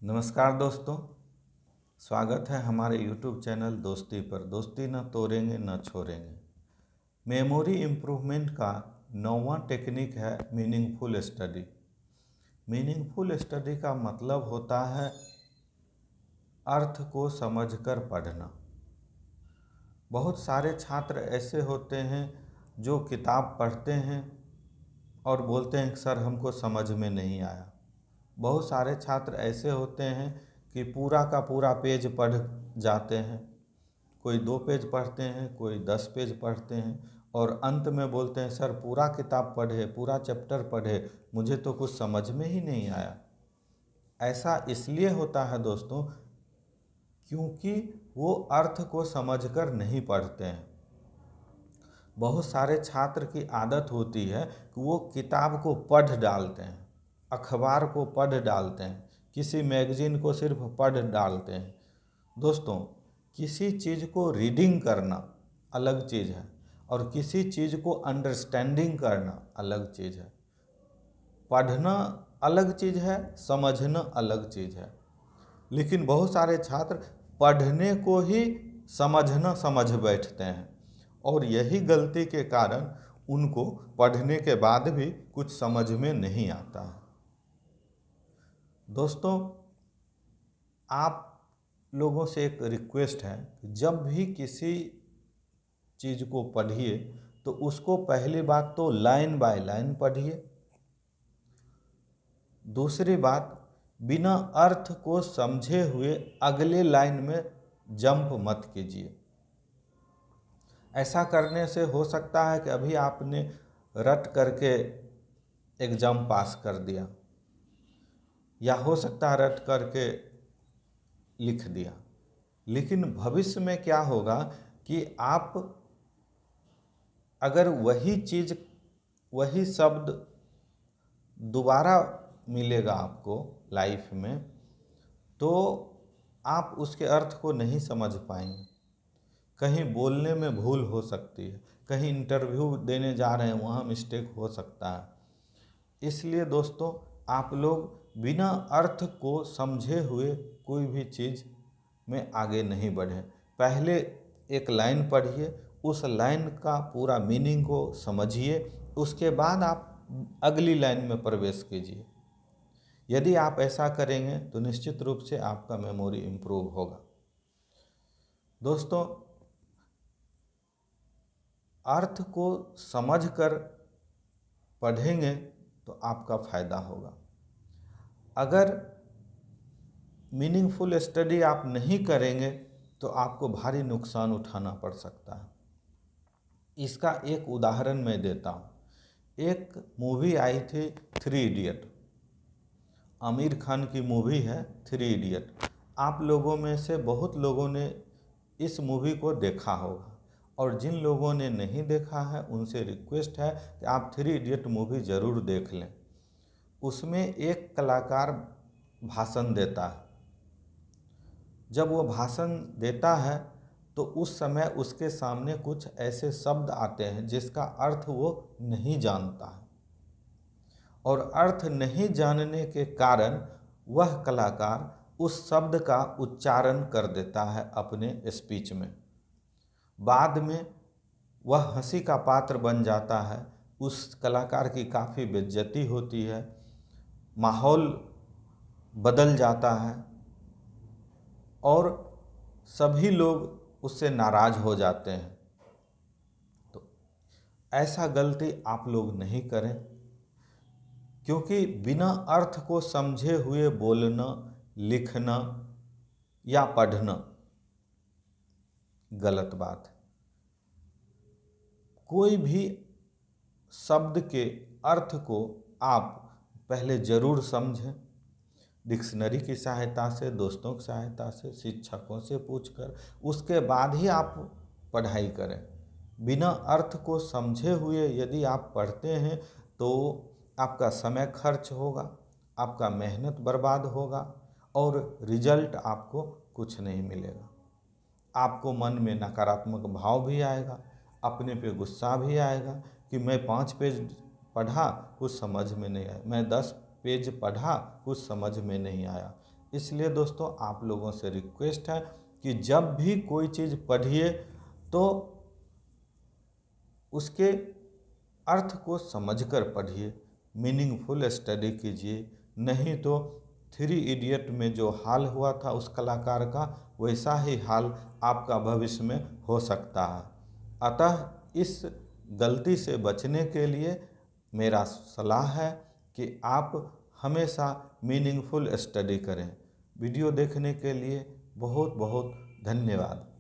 नमस्कार दोस्तों। स्वागत है हमारे YouTube चैनल दोस्ती पर। दोस्ती न तोड़ेंगे न छोड़ेंगे। मेमोरी इम्प्रूवमेंट का 9वां टेक्निक है मीनिंगफुल स्टडी। मीनिंगफुल स्टडी का मतलब होता है अर्थ को समझकर पढ़ना। बहुत सारे छात्र ऐसे होते हैं जो किताब पढ़ते हैं और बोलते हैं कि सर हमको समझ में नहीं आया। बहुत सारे छात्र ऐसे होते हैं कि पूरा का पूरा पेज पढ़ जाते हैं। कोई 2 पेज पढ़ते हैं, कोई 10 पेज पढ़ते हैं और अंत में बोलते हैं सर पूरा किताब पढ़े, पूरा चैप्टर पढ़े, मुझे तो कुछ समझ में ही नहीं आया। ऐसा इसलिए होता है दोस्तों क्योंकि वो अर्थ को समझकर नहीं पढ़ते हैं। बहुत सारे छात्र की आदत होती है कि वो किताब को पढ़ डालते हैं, अखबार को पढ़ डालते हैं, किसी मैगजीन को सिर्फ पढ़ डालते हैं। दोस्तों, किसी चीज़ को रीडिंग करना अलग चीज़ है और किसी चीज़ को अंडरस्टैंडिंग करना अलग चीज़ है। पढ़ना अलग चीज़ है, समझना अलग चीज़ है। लेकिन बहुत सारे छात्र पढ़ने को ही समझना समझ बैठते हैं और यही गलती के कारण उनको पढ़ने के बाद भी कुछ समझ में नहीं आता है। दोस्तों, आप लोगों से एक रिक्वेस्ट है कि जब भी किसी चीज़ को पढ़िए तो उसको पहली बात तो लाइन बाय लाइन पढ़िए। दूसरी बात, बिना अर्थ को समझे हुए अगले लाइन में जंप मत कीजिए। ऐसा करने से हो सकता है कि अभी आपने रट करके एग्ज़ाम पास कर दिया या हो सकता है रट करके लिख दिया, लेकिन भविष्य में क्या होगा कि आप अगर वही चीज़, वही शब्द दोबारा मिलेगा आपको लाइफ में, तो आप उसके अर्थ को नहीं समझ पाएंगे। कहीं बोलने में भूल हो सकती है, कहीं इंटरव्यू देने जा रहे हैं वहाँ मिस्टेक हो सकता है। इसलिए दोस्तों, आप लोग बिना अर्थ को समझे हुए कोई भी चीज़ में आगे नहीं बढ़ें। पहले एक लाइन पढ़िए, उस लाइन का पूरा मीनिंग को समझिए, उसके बाद आप अगली लाइन में प्रवेश कीजिए। यदि आप ऐसा करेंगे तो निश्चित रूप से आपका मेमोरी इम्प्रूव होगा। दोस्तों, अर्थ को समझकर पढ़ेंगे तो आपका फ़ायदा होगा। अगर मीनिंगफुल स्टडी आप नहीं करेंगे तो आपको भारी नुकसान उठाना पड़ सकता है। इसका एक उदाहरण मैं देता हूँ। एक मूवी आई थी 3 इडियट। आमिर खान की मूवी है 3 इडियट। आप लोगों में से बहुत लोगों ने इस मूवी को देखा होगा और जिन लोगों ने नहीं देखा है उनसे रिक्वेस्ट है कि आप 3 इडियट मूवी ज़रूर देख लें। उसमें एक कलाकार भाषण देता है। जब वो भाषण देता है तो उस समय उसके सामने कुछ ऐसे शब्द आते हैं जिसका अर्थ वो नहीं जानता है और अर्थ नहीं जानने के कारण वह कलाकार उस शब्द का उच्चारण कर देता है अपने स्पीच में। बाद में वह हंसी का पात्र बन जाता है, उस कलाकार की काफ़ी बेइज्जती होती है, माहौल बदल जाता है और सभी लोग उससे नाराज़ हो जाते हैं। तो ऐसा गलती आप लोग नहीं करें, क्योंकि बिना अर्थ को समझे हुए बोलना, लिखना या पढ़ना गलत बात है। कोई भी शब्द के अर्थ को आप पहले ज़रूर समझें, डिक्शनरी की सहायता से, दोस्तों की सहायता से, शिक्षकों से पूछकर, उसके बाद ही आप पढ़ाई करें। बिना अर्थ को समझे हुए यदि आप पढ़ते हैं तो आपका समय खर्च होगा, आपका मेहनत बर्बाद होगा और रिजल्ट आपको कुछ नहीं मिलेगा। आपको मन में नकारात्मक भाव भी आएगा, अपने पे गुस्सा भी आएगा कि मैं 5 पेज पढ़ा, कुछ समझ में नहीं आया, मैं 10 पेज पढ़ा, कुछ समझ में नहीं आया। इसलिए दोस्तों आप लोगों से रिक्वेस्ट है कि जब भी कोई चीज़ पढ़िए तो उसके अर्थ को समझकर पढ़िए, मीनिंगफुल स्टडी कीजिए। नहीं तो थ्री इडियट में जो हाल हुआ था उस कलाकार का, वैसा ही हाल आपका भविष्य में हो सकता है। अतः इस गलती से बचने के लिए मेरा सलाह है कि आप हमेशा मीनिंगफुल स्टडी करें। वीडियो देखने के लिए बहुत बहुत धन्यवाद।